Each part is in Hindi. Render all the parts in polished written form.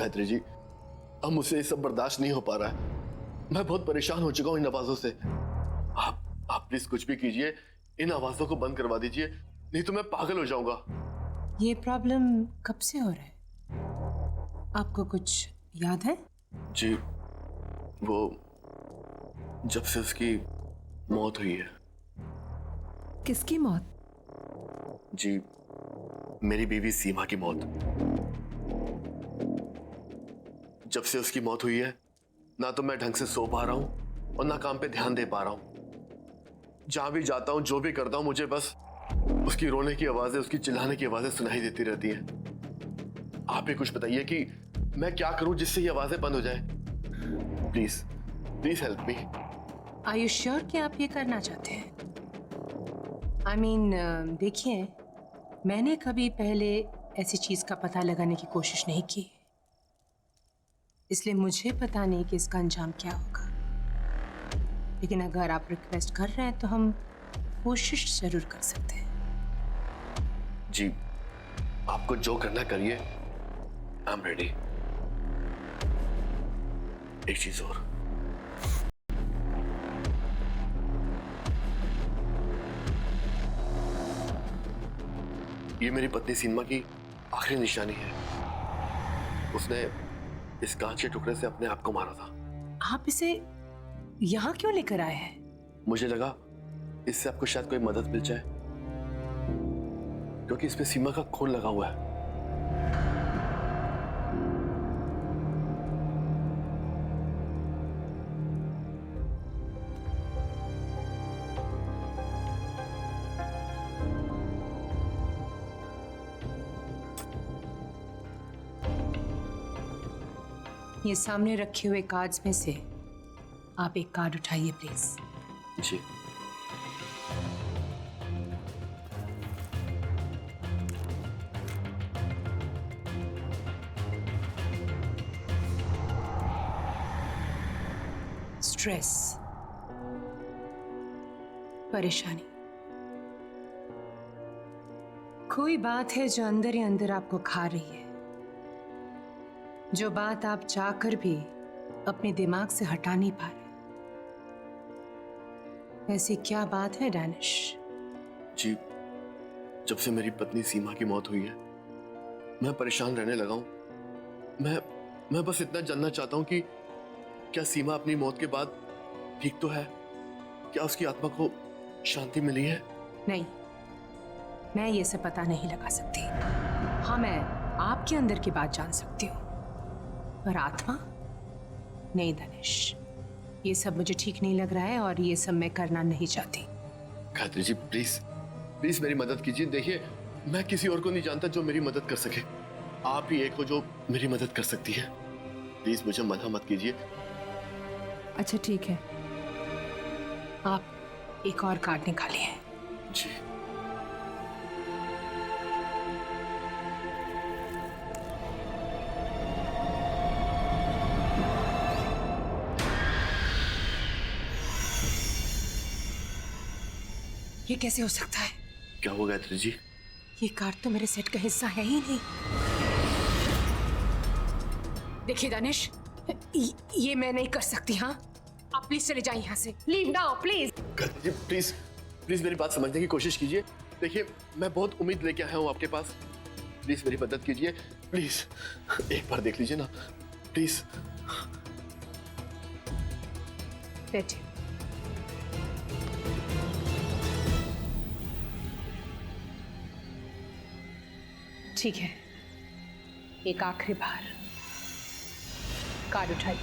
गायत्री जी, अब मुझसे ये सब बर्दाश्त नहीं हो पा रहा है। मैं बहुत परेशान हो चुका हूँ इन आवाजों से। आप प्लीज कुछ भी कीजिए, इन आवाजों को बंद करवा दीजिए, नहीं तो मैं पागल हो जाऊंगा। ये प्रॉब्लम कब से हो रहा है? आपको कुछ याद है? जी, वो जब से उसकी मौत हुई है। किसकी मौत? जी, मेरी बीवी सीमा की मौत। जब से उसकी मौत हुई है, ना तो मैं ढंग से सो पा रहा हूं और ना काम पे ध्यान दे पा रहा हूं। जहां भी जाता हूं, जो भी करता हूं, मुझे बस उसकी रोने की आवाजें, उसकी चिल्लाने की आवाजें सुनाई देती रहती हैं। आप ही कुछ बताइए कि मैं क्या करूं जिससे ये आवाजें बंद हो जाए। Please please help me. Are you sure कि आप ये करना चाहते हैं? देखिए, मैंने कभी पहले ऐसी चीज का पता लगाने की कोशिश नहीं की, इसलिए मुझे पता नहीं कि इसका अंजाम क्या होगा। लेकिन अगर आप रिक्वेस्ट कर रहे हैं तो हम कोशिश जरूर कर सकते हैं। जी, आपको जो करना करिए, आई एम रेडी। एक चीज और, ये मेरी पत्नी सीमा की आखिरी निशानी है। उसने इस कांच के टुकड़े से अपने आप को मारा था। आप इसे यहाँ क्यों लेकर आए हैं? मुझे लगा इससे आपको शायद कोई मदद मिल जाए, क्योंकि इसमें सीमा का खून लगा हुआ है। ये सामने रखे हुए कार्ड्स में से आप एक कार्ड उठाइए प्लीज। जी। स्ट्रेस, परेशानी, कोई बात है जो अंदर ही अंदर आपको खा रही है, जो बात आप चाहकर भी अपने दिमाग से हटा नहीं पा रहे। ऐसी क्या बात है डैनिश? जी, जब से मेरी पत्नी सीमा की मौत हुई है, मैं परेशान रहने लगा हूं। मैं बस इतना जानना चाहता हूं कि क्या सीमा अपनी मौत के बाद ठीक तो है? क्या उसकी आत्मा को शांति मिली है? नहीं, मैं ये सब पता नहीं लगा सकती। हाँ, मैं आपके अंदर की बात जान सकती हूँ, पर आत्मा नहीं दानिश। ये सब मुझे ठीक नहीं लग रहा है और ये सब मैं करना नहीं चाहती। गायत्री जी, प्लीज प्लीज मेरी मदद कीजिए। देखिए, मैं किसी और को नहीं जानता जो मेरी मदद कर सके। आप ही एक हो जो मेरी मदद कर सकती है। प्लीज मुझे मना मत कीजिए। अच्छा ठीक है, आप एक और कार्ड निकालिए। जी। ये कैसे हो सकता है? क्या हुआ गायत्री जी? ये कार्ड तो मेरे सेट का हिस्सा है ही नहीं। देखिए दानिश, ये मैं नहीं कर सकती। हाँ, आप प्लीज चले जाइए यहाँ से। Leave now please. Gayatri ji, please please मेरी बात समझने की कोशिश कीजिए। देखिए, मैं बहुत उम्मीद लेके आया हूँ आपके पास। प्लीज मेरी मदद कीजिए। प्लीज एक बार देख लीजिए ना, प्लीज। बैठिए। ठीक है, एक आखिरी बार कार्ड उठाइए।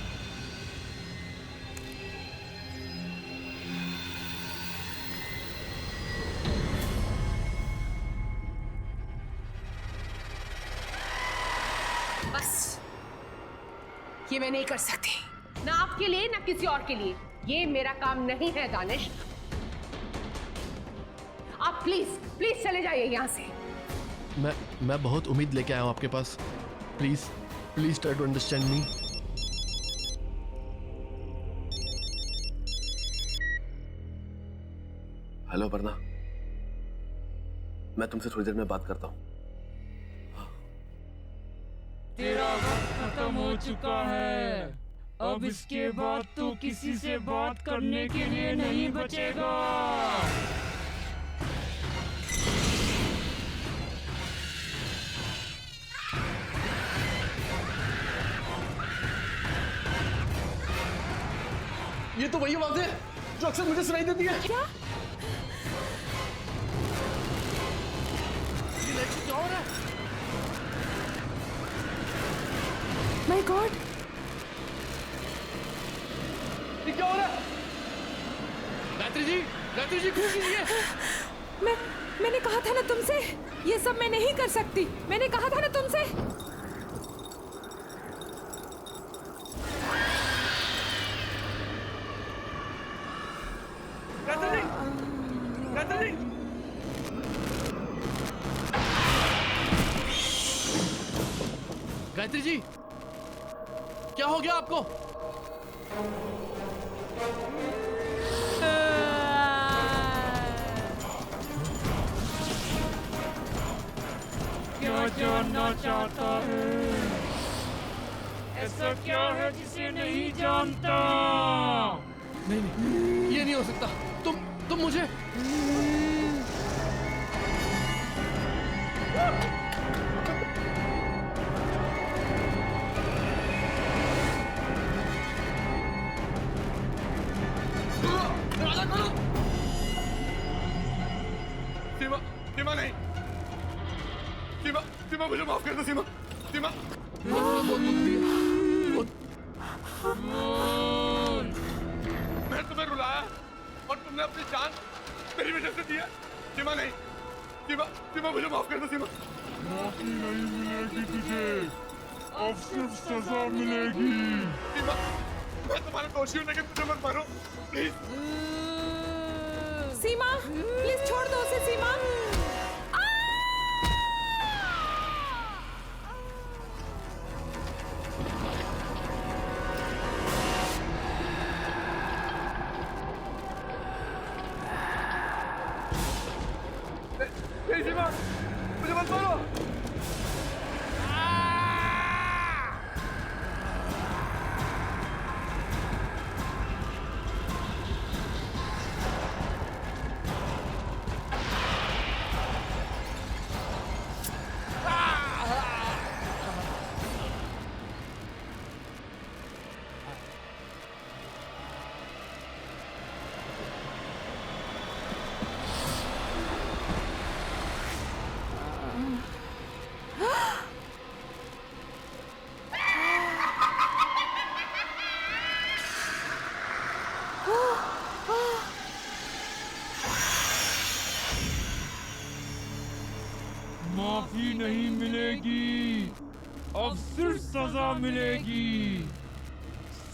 बस, ये मैं नहीं कर सकती, ना आपके लिए ना किसी और के लिए। ये मेरा काम नहीं है दानिश। आप प्लीज प्लीज चले जाइए यहाँ से। मैं बहुत उम्मीद लेके आया हूँ आपके पास। Please please try to understand me. Hello Aparna, मैं तुमसे थोड़ी देर में बात करता हूँ। तेरा वक्त खत्म चुका है। अब इसके बाद तू किसी से बात करने के लिए नहीं बचेगा। ये तो वही आवाज है जो अक्सर मुझे सुनाई देती है। क्या? ये लाइट से क्या हो रहा है? माय गॉड, ये क्या हो रहा है? गायत्री जी कुछ कीजिए। मैंने कहा था ना तुमसे, ये सब मैं नहीं कर सकती। मैंने कहा था ना तुमसे। गायत्री जी क्या हो गया आपको? क्या जानना चाहता है? ऐसा क्या है जिसे नहीं जानता? नहीं, ये नहीं हो सकता। तुम मुझे सीमा नहीं। सीमा मुझे माफ कर दो। सीमा मैं तुम्हें रुलाया और तुमने अपनी जान मेरी वजह से दी है। सीमा नहीं। सीमा मुझे माफ कर दो। सीमा माफी नहीं मिलेगी तुझे, अब सिर्फ सजा मिलेगी। सीमा मैं तुम्हारा दोषी हूँ लेकिन तुझे मत मारो प्लीज। सीमा प्लीज छोड़ दो उसे। सीमा सीमा मुझे मत मारो। माफी नहीं मिलेगी, अब सिर्फ सजा मिलेगी।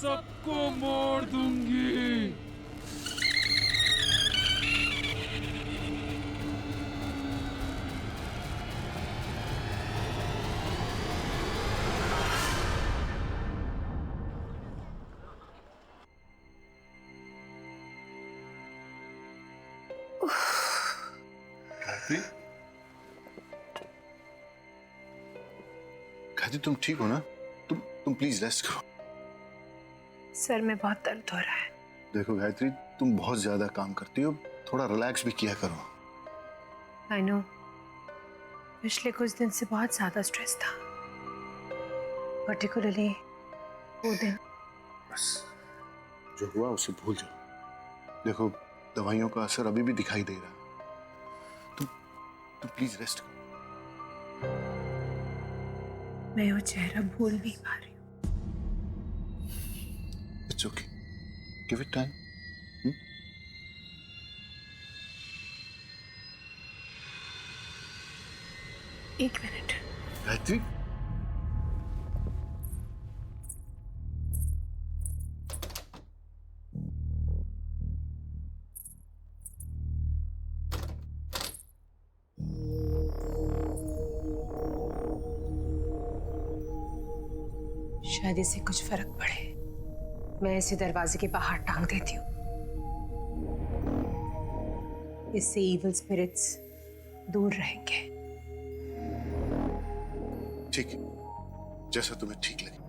सबको मोड़ दूंगी। गायत्री तुम ठीक हो ना? तुम प्लीज रेस्ट करो। सर में बहुत दर्द हो रहा है। देखो गायत्री, तुम बहुत ज्यादा काम करती हो, थोड़ा रिलैक्स भी किया करो। आई नो, पिछले कुछ दिन से बहुत ज्यादा स्ट्रेस था, पर्टिकुलरली वो दिन। बस जो हुआ उसे भूल जाओ। देखो दवाइयों का असर अभी भी दिखाई दे रहा है। तुम प्लीज रेस्ट करो। मैं वो चेहरा भूल नहीं पा रही हूँ। It's okay, give it time. एक मिनट। गायत्री, शायद इससे कुछ फर्क पड़े। मैं इसे दरवाजे के बाहर टांग देती हूँ, इससे इविल स्पिरिट्स दूर रहेंगे। ठीक है, जैसा तुम्हें ठीक लगे।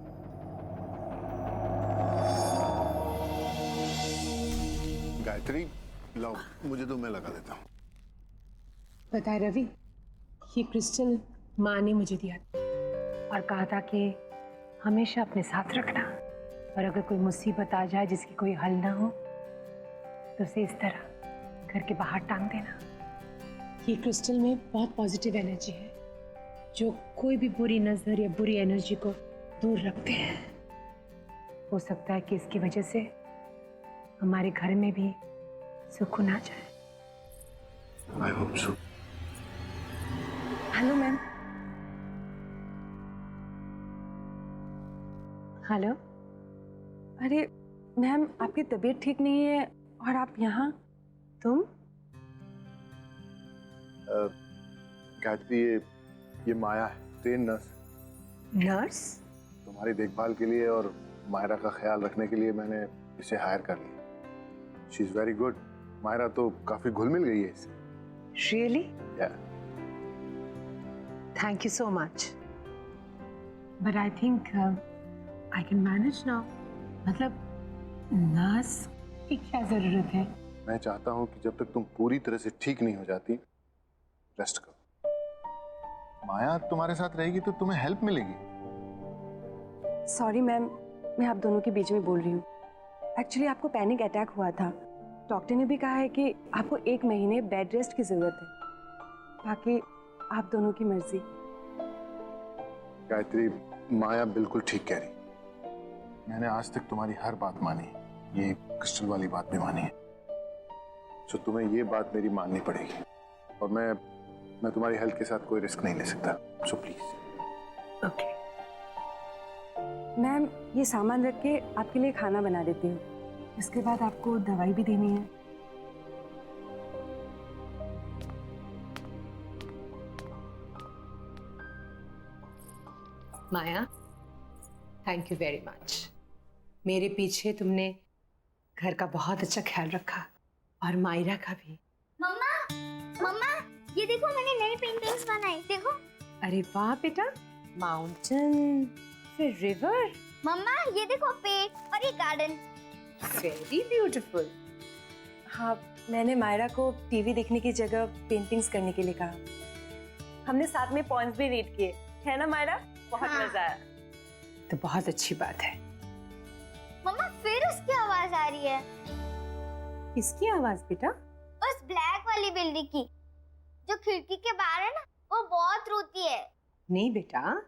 गायत्री लाओ, मुझे तो मैं लगा देता हूँ। पता है रवि, ये क्रिस्टल माँ ने मुझे दिया था और कहा था कि हमेशा अपने साथ रखना, और अगर कोई मुसीबत आ जाए जिसकी कोई हल ना हो तो उसे इस तरह घर के बाहर टांग देना। ये क्रिस्टल में बहुत पॉजिटिव एनर्जी है जो कोई भी बुरी नजर या बुरी एनर्जी को दूर रखते हैं। हो सकता है कि इसकी वजह से हमारे घर में भी सुकून आ जाए। I hope so. Hello ma'am. Hello. अरे मैम, आपकी तबीयत ठीक नहीं है और आप यहाँ? तुम? गायत्री, ये माया है, ट्रेन नर्स। नर्स? तुम्हारी देखभाल के लिए और मायरा का ख्याल रखने के लिए मैंने इसे हायर कर लिया। She is very good. Myra तो काफी घुल मिल गई है इससे। Really? Yeah. Thank you so much. But I think I can manage now. मतलब नर्स की क्या जरूरत है? मैं चाहता हूँ कि जब तक तुम पूरी तरह से ठीक नहीं हो जाती, रेस्ट करो। माया तुम्हारे साथ रहेगी तो तुम्हें हेल्प मिलेगी। सॉरी मैम, मैं आप दोनों के बीच में बोल रही हूँ। एक्चुअली आपको पैनिक अटैक हुआ था। डॉक्टर ने भी कहा है कि आपको 1 महीने बेड रेस्ट की जरूरत है। बाकी आप दोनों की मर्जी। गायत्री, माया बिल्कुल ठीक कह रही। मैंने आज तक तुम्हारी हर बात मानी, ये क्रिस्टल वाली बात भी मानी है। तो तुम्हें ये बात मेरी माननी पड़ेगी, और मैं तुम्हारी हेल्थ के साथ कोई रिस्क नहीं ले सकता। So please. Okay. मैम, ये सामान रख के आपके लिए खाना बना देती हूँ। इसके बाद आपको दवाई भी देनी है। माया, थैंक यू वेरी मच। मेरे पीछे तुमने घर का बहुत अच्छा ख्याल रखा, और मायरा का भी। मम्मा, मम्मा, ये देखो मैंने नई पेंटिंग्स बनाई, देखो। अरे वाह बेटा, माउंटेन, फिर रिवर। मम्मा, ये देखो पेड़ और ये गार्डन। Very beautiful. हाँ, मैंने मायरा को टीवी देखने की जगह पेंटिंग्स करने के लिए कहा। हमने साथ में पॉइंट्स भी रीड किए, है ना मायरा? बहुत हाँ। मजा आया। तो बहुत अच्छी बात है। मम्मा, फिर उसकी आवाज आ रही है, किसकी आवाज बेटा? उस ब्लैक वाली बिल्ली की, जो खिड़की के बाहर है ना, वो बहुत रोती है। नहीं बेटा,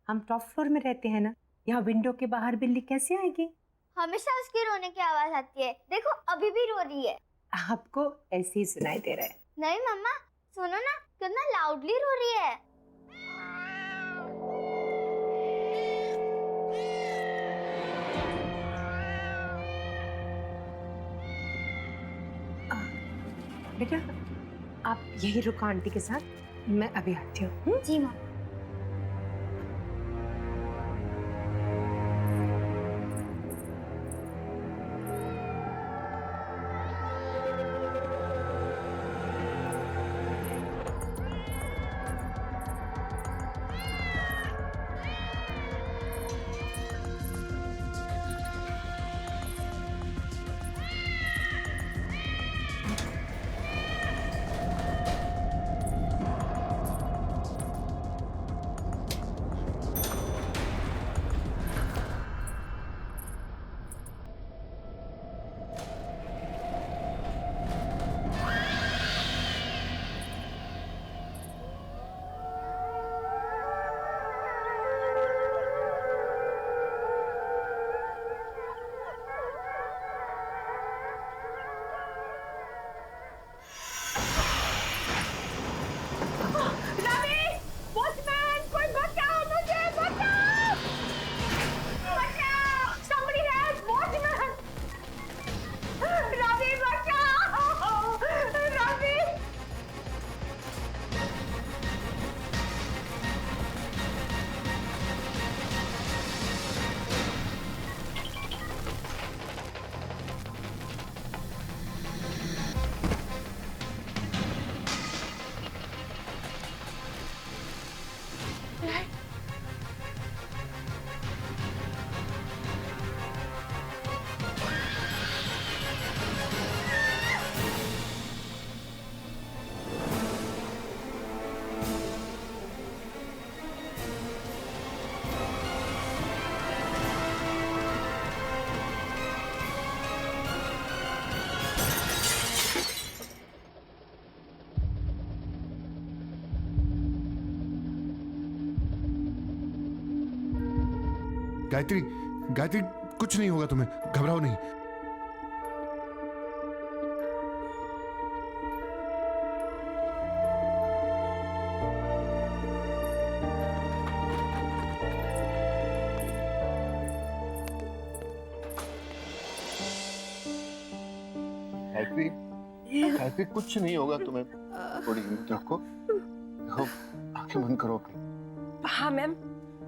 हम टॉप फ्लोर में रहते हैं ना, यहाँ विंडो के बाहर बिल्ली कैसे आएगी? हमेशा उसके रोने की आवाज आती है, देखो अभी भी रो रही है। आपको ऐसे ही सुनाई दे रहा है। नहीं मम्मा, सुनो ना, कितना लाउडली रो रही है। बेटा, आप यही रुको आंटी के साथ, मैं अभी आती हूँ। जी माँ। गायत्री, गायत्री कुछ नहीं होगा तुम्हें, घबराओ नहीं। गायत्री, गायत्री कुछ नहीं होगा तुम्हें, थोड़ी हिम्मत रखो। देखो, आंखें बंद करो अपनी। हाँ मैम,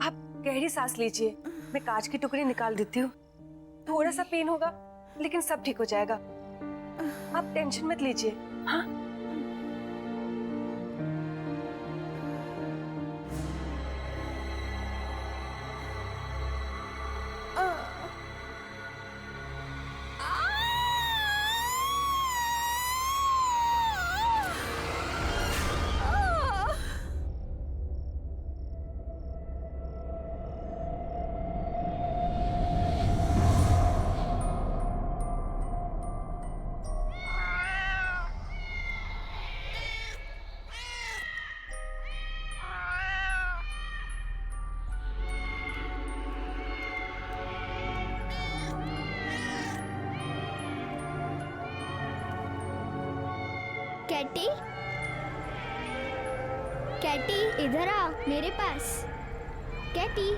आप गहरी सांस लीजिए, मैं कांच की टुकड़ी निकाल देती हूँ। थोड़ा सा पेन होगा लेकिन सब ठीक हो जाएगा, आप टेंशन मत लीजिए। हाँ कैटी, कैटी इधर आ मेरे पास। कैटी,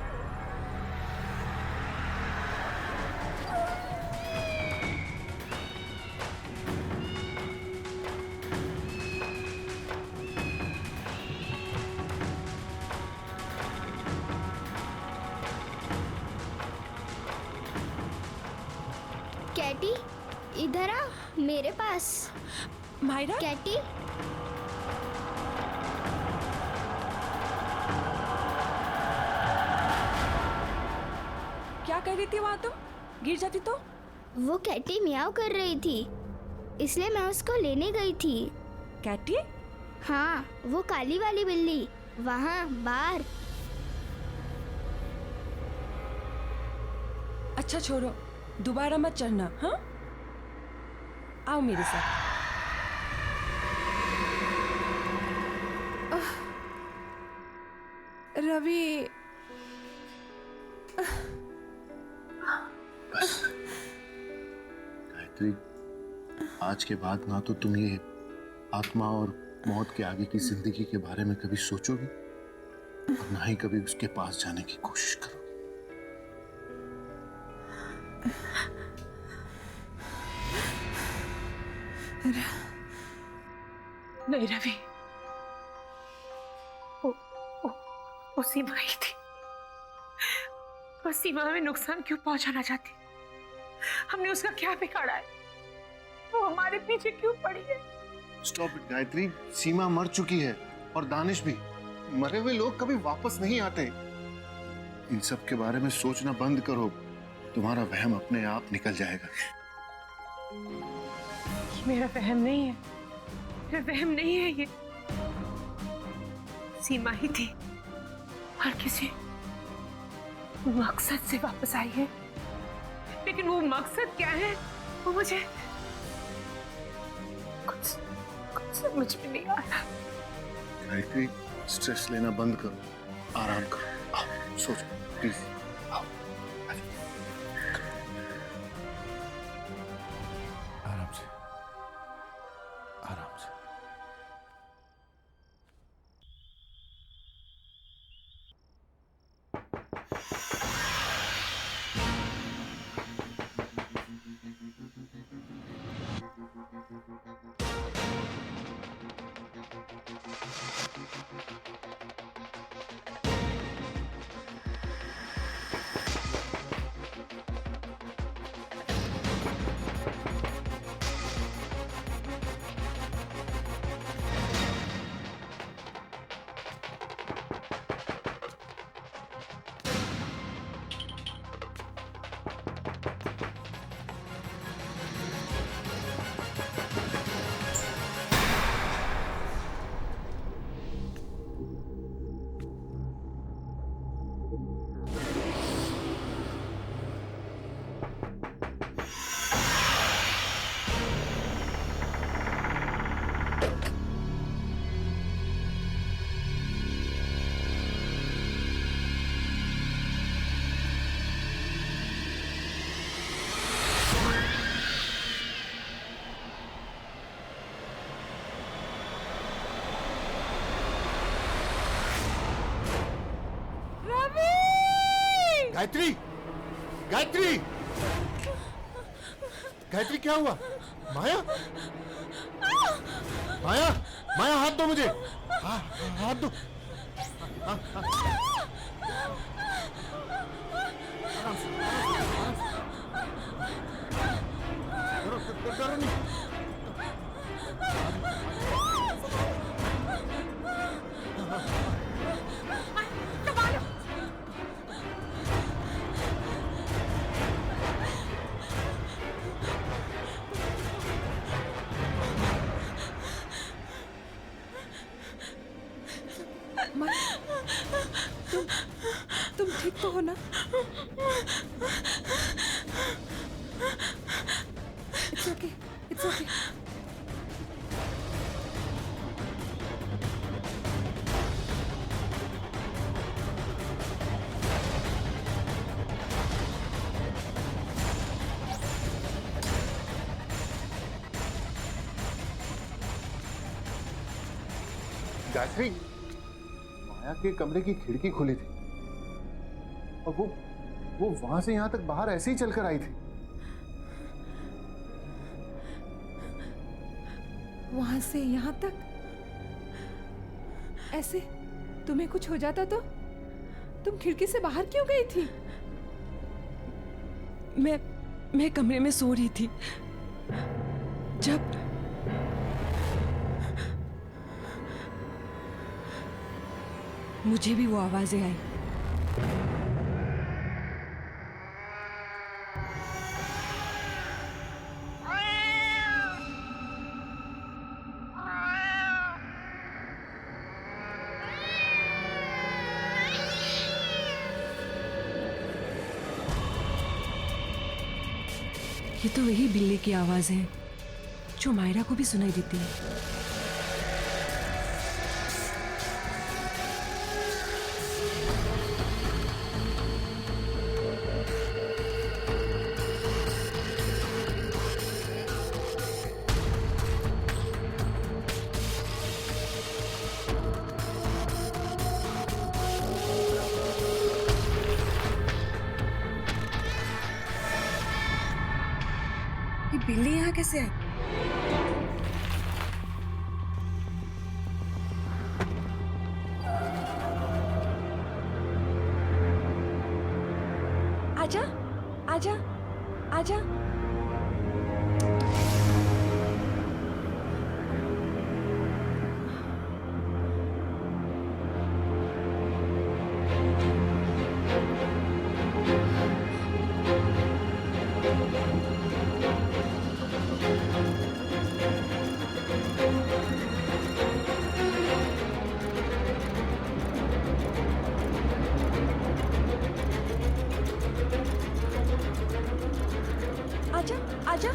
कैटी इधर आ मेरे पास। मायरा, कैटी, क्या कर रही थी वहां तुम? गिर जाती तो? वो कैटी मियाओ कर रही थी, इसलिए मैं उसको लेने गई थी। कैटी? हाँ, वो काली वाली बिल्ली वहाँ बाहर। अच्छा छोड़ो, दोबारा मत चढ़ना। हाँ, आओ मेरे साथ। रवि, गायत्री, आज के बाद ना तो तुम ये आत्मा और मौत के आगे की जिंदगी के बारे में कभी सोचोगी और ना ही कभी उसके पास जाने की कोशिश करोगी। नहीं रवि, वो सीमा ही थी, वो सीमा में नुकसान क्यों पहुंचाना चाहती? हमने उसका क्या बिगाड़ा है? वो हमारे पीछे क्यों पड़ी है? स्टॉप इट गायत्री, सीमा मर चुकी है और दानिश भी। मरे हुए लोग कभी वापस नहीं आते। इन सब के बारे में सोचना बंद करो, तुम्हारा वहम अपने आप निकल जाएगा। मेरा वहम नहीं है, मेरा वहम नहीं है ये। सीमा ही थी और किसी मकसद से वापस आई है, लेकिन वो मकसद क्या है वो मुझे कुछ समझ में नहीं आ रहा। गायत्री, स्ट्रेस लेना बंद करो, आराम करो, आओ सोचो प्लीज, आओ। आराम से, आराम से। गायत्री, गायत्री, गायत्री क्या हुआ? माया, माया, माया हाथ दो मुझे, हाथ दो। डरो नहीं। तुम ठीक तो हो ना? It's okay. It's okay. Gayatri, माया के कमरे की खिड़की खुली थी और वो वहां से यहां तक बाहर ऐसे ही चलकर आई थी। वहां से यहां तक ऐसे? तुम्हें कुछ हो जाता तो तुम खिड़की से बाहर क्यों गई थी? मैं कमरे में सो रही थी जब मुझे भी वो आवाजें आई। ये तो वही बिल्ली की आवाज है जो मायरा को भी सुनाई देती है। ये बिल्ली यहाँ कैसे आई? आजा, आजा, आजा। आजा, आजा।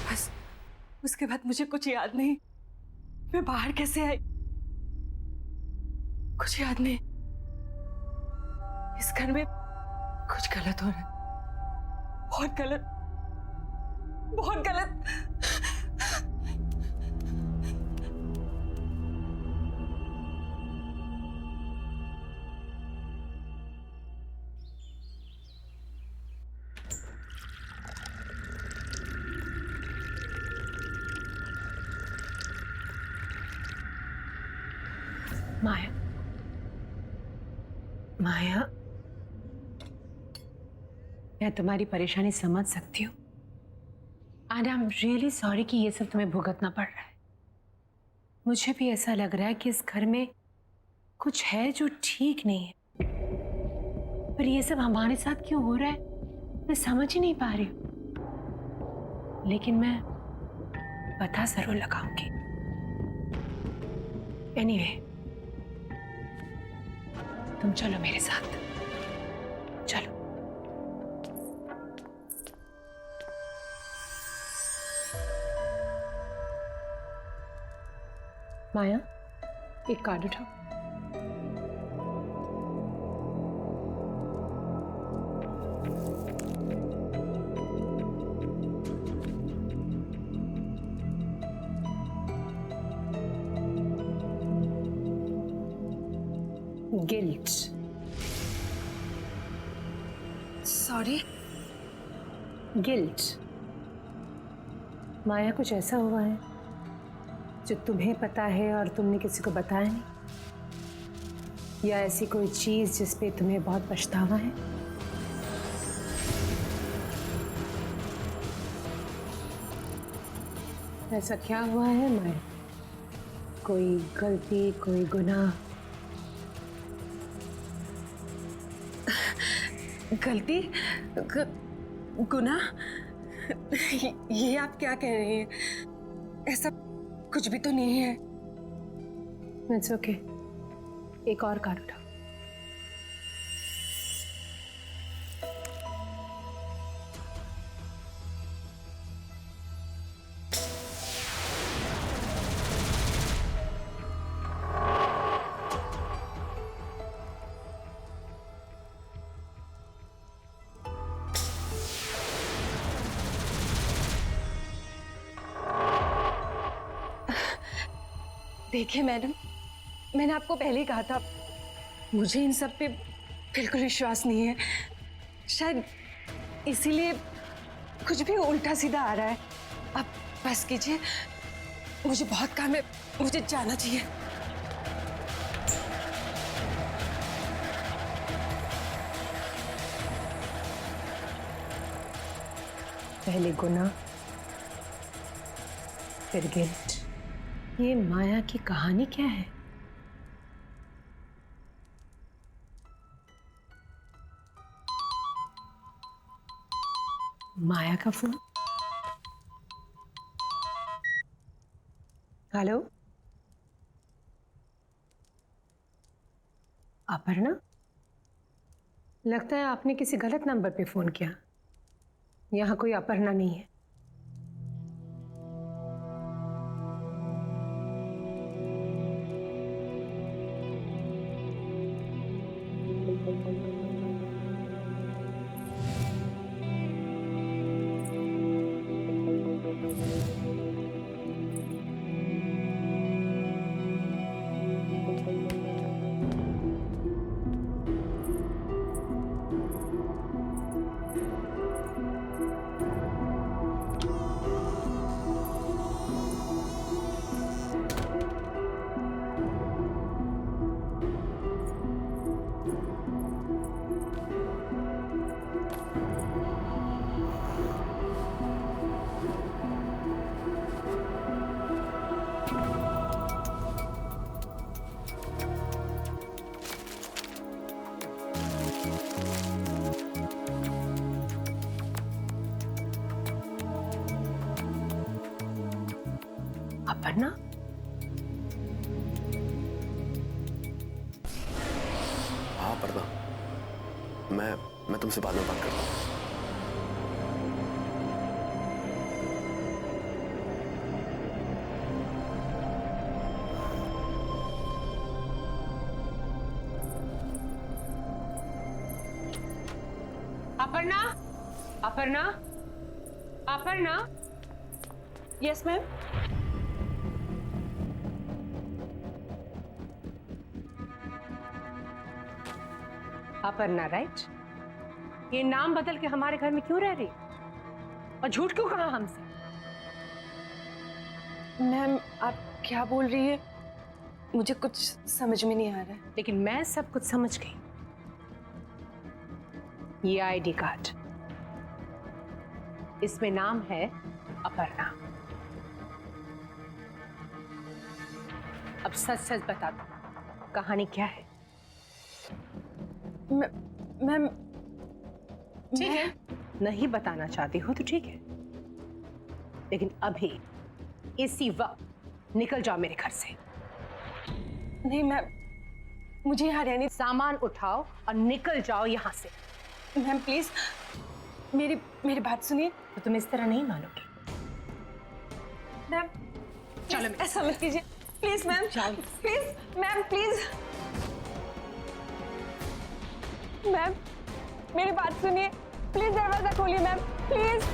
बस उसके बाद मुझे कुछ याद नहीं। मैं बाहर कैसे आई कुछ याद नहीं। इस घर में कुछ गलत हो रहा है, बहुत गलत, बहुत गलत। माया, माया, मैं तुम्हारी परेशानी समझ सकती हूँ। And I am really sorry कि ये सब तुम्हें भुगतना पड़ रहा है। मुझे भी ऐसा लग रहा है कि इस घर में कुछ है जो ठीक नहीं है, पर ये सब हमारे साथ क्यों हो रहा है मैं समझ ही नहीं पा रही हूँ। लेकिन मैं पता जरूर लगाऊंगी। एनीवे, तुम चलो मेरे साथ, चलो। माया, एक कार्ड उठाओ। गिल्ट। सॉरी। गिल्ट। माया, कुछ ऐसा हुआ है जो तुम्हें पता है और तुमने किसी को बताया नहीं, या ऐसी कोई चीज जिस पे तुम्हें बहुत पछतावा है? ऐसा क्या हुआ है माया? कोई गलती, कोई गुनाह? गलती? गुनाह? ये आप क्या कह रही हैं? ऐसा कुछ भी तो नहीं है। इट्स ओके, एक और कार्ड उठाओ। देखिए मैडम, मैंने आपको पहले ही कहा था, मुझे इन सब पे बिल्कुल विश्वास नहीं है। शायद इसीलिए कुछ भी उल्टा सीधा आ रहा है। आप बस कीजिए, मुझे बहुत काम है, मुझे जाना चाहिए। पहले गुनाह, फिर गिल्ट। ये माया की कहानी क्या है? माया का फोन। हेलो, अपर्णा? लगता है आपने किसी गलत नंबर पे फोन किया। यहाँ कोई अपर्णा नहीं है। अपर्णा? हाँ अपर्णा, मैं तुमसे बाद में बात करता हूँ। Aparna, Aparna, Aparna. Yes ma'am. Aparna, right? ये नाम बदल के हमारे घर में क्यों रह रही और झूठ क्यों कहा हमसे? मैम, आप क्या बोल रही है? मुझे कुछ समझ में नहीं आ रहा है। लेकिन मैं सब कुछ समझ गई। ये आईडी कार्ड, इसमें नाम है अपर्णा। अब सच सच बता दो, कहानी क्या है? मैम ठीक है, नहीं बताना चाहती हो तो ठीक है, लेकिन अभी इसी वक्त निकल जाओ मेरे घर से। नहीं मैम, मुझे यहाँ रहने। सामान उठाओ और निकल जाओ यहाँ से। मैम प्लीज मेरी बात सुनिए। तो तुम इस तरह नहीं मानोगे। मैम चलो ऐसा मत कीजिए please ma'am. Please ma'am, please ma'am मेरी बात सुनिए। प्लीज दरवाजा खोलिए ma'am, please.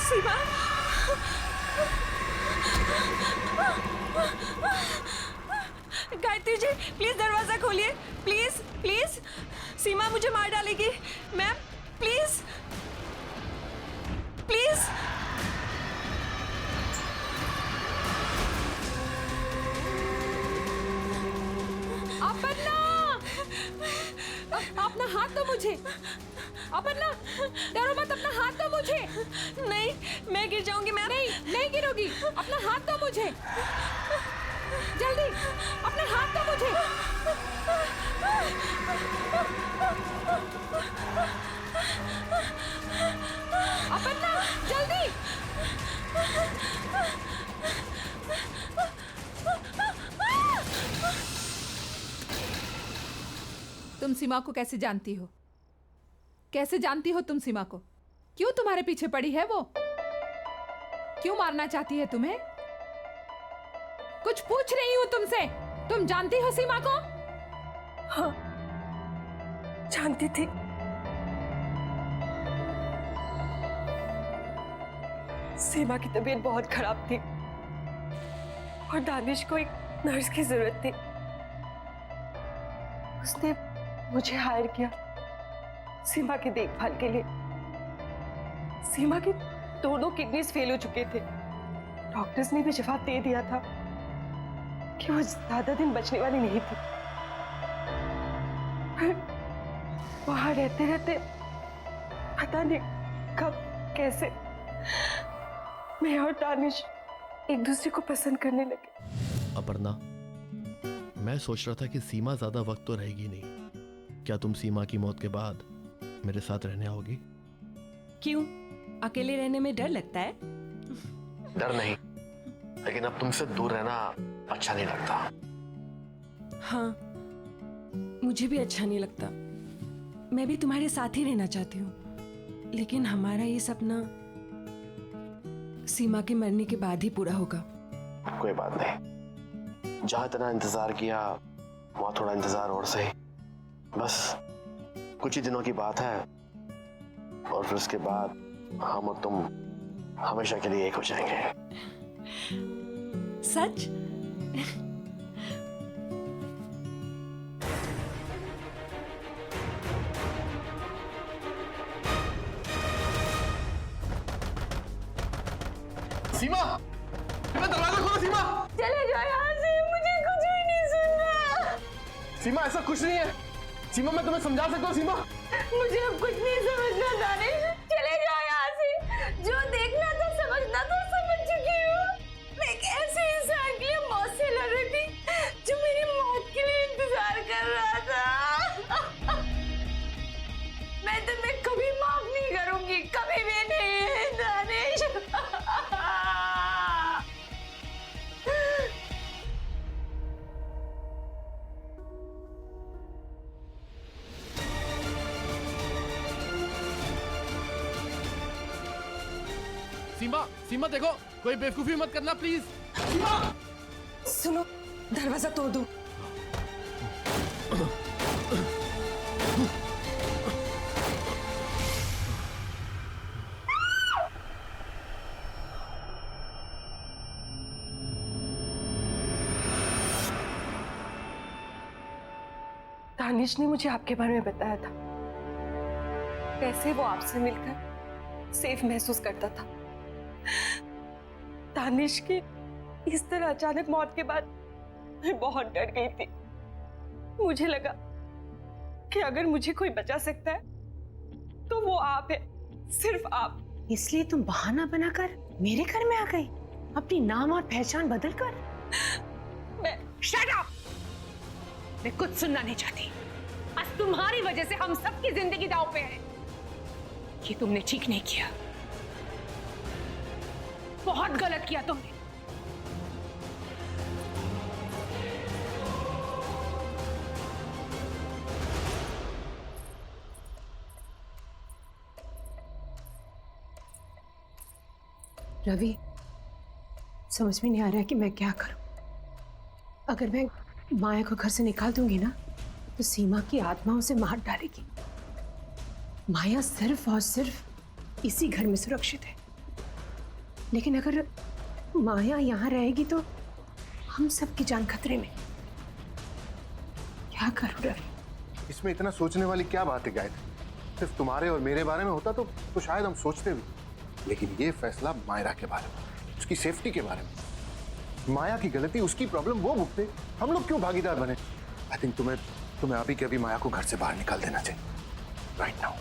Seema, Gayatri ji please दरवाजा खोलिए, प्लीज प्लीज। सीमा मुझे मार डालेगी मैम, प्लीज प्लीज। अपर्णा, अपना हाथ दो मुझे। अपर्णा, डरो मत, अपना हाथ दो मुझे। नहीं, मैं गिर जाऊंगी मैम। नहीं गिरोगी, अपना हाथ दो मुझे, जल्दी अपना हाथ दो मुझे। अपर्णा जल्दी। तुम सीमा को कैसे जानती हो? कैसे जानती हो तुम सीमा को? क्यों तुम्हारे पीछे पड़ी है वो? क्यों मारना चाहती है तुम्हें? कुछ पूछ रही हूं तुमसे। तुम जानती हो सीमा को? हाँ, जानती थी। सीमा की तबीयत बहुत खराब थी और दानिश को एक नर्स की जरूरत थी। उसने मुझे हायर किया सीमा की देखभाल के लिए। सीमा की दोनों किडनीज फेल हो चुके थे। डॉक्टर्स ने भी जवाब दे दिया था कि वो ज्यादा दिन बचने वाली नहीं थी। वहां रहते रहते पता नहीं कब कैसे मैं और दानिश एक दूसरे को पसंद करने लगे। अपर्णा, मैं सोच रहा था कि सीमा ज्यादा वक्त तो रहेगी नहीं। क्या तुम सीमा की मौत के बाद मेरे साथ रहने आओगी? क्यों? अकेले रहने में डर लगता है? डर नहीं, लेकिन अब तुमसे दूर रहना अच्छा नहीं लगता। हाँ, मुझे भी अच्छा नहीं लगता। मैं भी तुम्हारे साथ ही रहना चाहती हूँ, लेकिन हमारा ये सपना सीमा के मरने के बाद ही पूरा होगा। कोई बात नहीं, जहां इतना इंतजार किया वहां थोड़ा इंतजार और सही। बस कुछ ही दिनों की बात है और फिर उसके बाद हम और तुम हमेशा के लिए एक हो जाएंगे। सच? सीमा, दरवाजा खोलो सीमा। चले जाओ यहाँ से, मुझे कुछ भी नहीं सुनना। सीमा, ऐसा कुछ नहीं है। सीमा, मैं तुम्हें समझा सकता हूँ। सीमा, मुझे अब कुछ नहीं समझना दानिश। चले जाओ यहाँ से। जो देखना था समझना था समझ चुकी हूँ। मैं एक ऐसे इंसान के लिए सीमा सीमा देखो, कोई बेवकूफी मत करना प्लीज। सुनो, दरवाजा तोड़ दो। दानिश ने मुझे आपके बारे में बताया था, कैसे वो आपसे मिलकर सेफ महसूस करता था। दानिश की इस तरह अचानक मौत के बाद मैं बहुत डर गई थी। मुझे लगा कि अगर मुझे कोई बचा सकता है तो वो आप है, सिर्फ आप। इसलिए तुम बहाना बनाकर मेरे घर में आ गई, अपनी नाम और पहचान बदल कर। मैं शट अप! मैं कुछ सुनना नहीं चाहती। आज तुम्हारी वजह से हम सबकी जिंदगी दांव पे है। ये तुमने ठीक नहीं किया, बहुत गलत किया तुमने। रवि, समझ में नहीं आ रहा है कि मैं क्या करूं। अगर मैं माया को घर से निकाल दूंगी ना, तो सीमा की आत्मा उसे मार डालेगी। माया सिर्फ और सिर्फ इसी घर में सुरक्षित है, लेकिन अगर माया यहाँ रहेगी तो हम सबकी जान खतरे में। क्या करूं रवि? इसमें इतना सोचने वाली क्या बात है गायत्री? सिर्फ तुम्हारे और मेरे बारे में होता तो शायद हम सोचते भी, लेकिन ये फैसला मायरा के बारे में, उसकी सेफ्टी के बारे में। माया की गलती, उसकी प्रॉब्लम वो भुगते, हम लोग क्यों भागीदार बने? आई थिंक तुम्हें अभी के अभी माया को घर से बाहर निकाल देना चाहिए, राइट नाउ।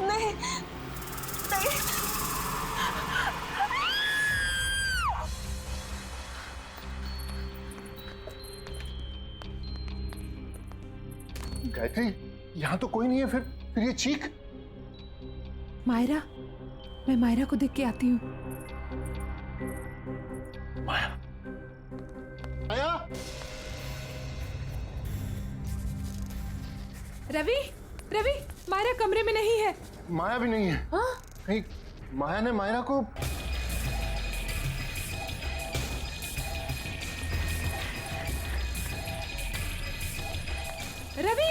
नहीं, नहीं। गायत्री, यहाँ तो कोई नहीं है, फिर ये चीख। मायरा, मैं मायरा को देख के आती हूँ। माया, माया। रवि, रवि, मायरा कमरे में नहीं है। माया भी नहीं है। हाँ? कहीं माया ने मायरा को... रवि,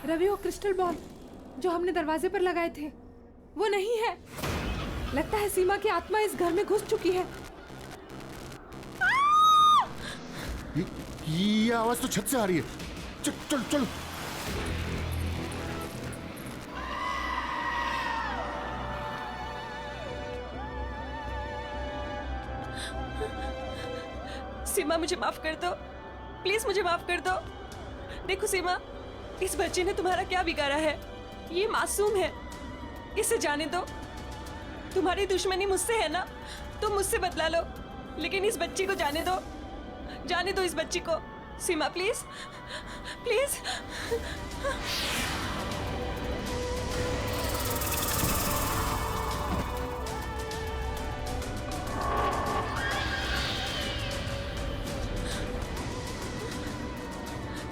रवि, वो क्रिस्टल बॉल जो हमने दरवाजे पर लगाए थे वो नहीं है। लगता है सीमा की आत्मा इस घर में घुस चुकी है। ये आवाज तो छत से आ रही है। चल चल चल। सीमा, मुझे माफ कर दो, प्लीज मुझे माफ कर दो। देखो सीमा, इस बच्चे ने तुम्हारा क्या बिगाड़ा है? ये मासूम है, इसे जाने दो। तुम्हारी दुश्मनी मुझसे है ना, तुम मुझसे बदला लो, लेकिन इस बच्ची को जाने दो, जाने दो इस बच्ची को। सीमा प्लीज, प्लीज।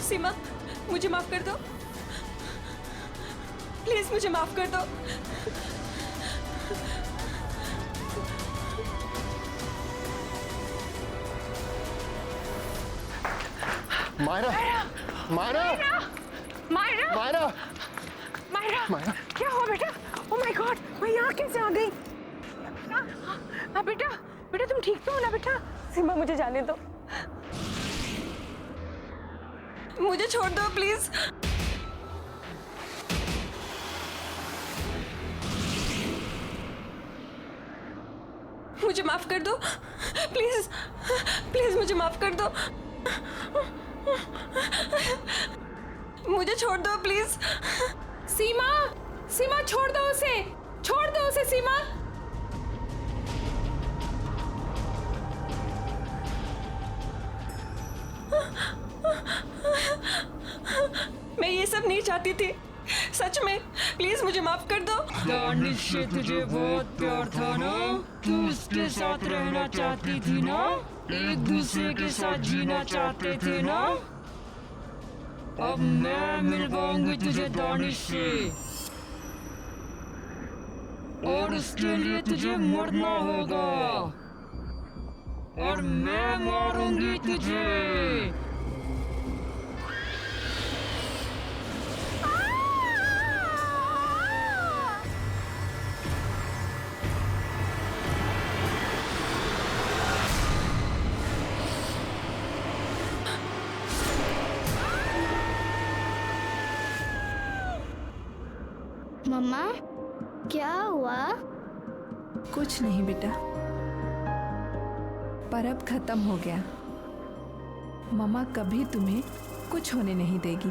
सीमा, मुझे माफ कर दो, प्लीज मुझे माफ कर दो। मायरा, मायरा, मायरा, मायरा, मायरा, मायरा। क्या हुआ बेटा? ओह माय गॉड, मैं यहाँ कैसे आ गई? बेटा, बेटा तुम ठीक तो हो ना बेटा? सीमा, मुझे जाने दो, मुझे छोड़ दो प्लीज। मुझे माफ कर दो, प्लीज प्लीज मुझे माफ कर दो, मुझे छोड़ दो प्लीज। सीमा, सीमा छोड़ दो उसे, छोड़ दो उसे सीमा। मैं ये सब नहीं चाहती थी, सच में, प्लीज मुझे माफ कर दो। दानिश से तुझे बहुत प्यार था ना, तू उसके साथ रहना चाहती थी ना, एक दूसरे के साथ जीना चाहते थे ना। अब मैं मिलवाऊंगी तुझे दानिश से, और उसके लिए तुझे मरना होगा, और मैं मारूंगी तुझे। मम्मा क्या हुआ? कुछ नहीं बेटा, पर अब खत्म हो गया। मम्मा कभी तुम्हें कुछ होने नहीं देगी।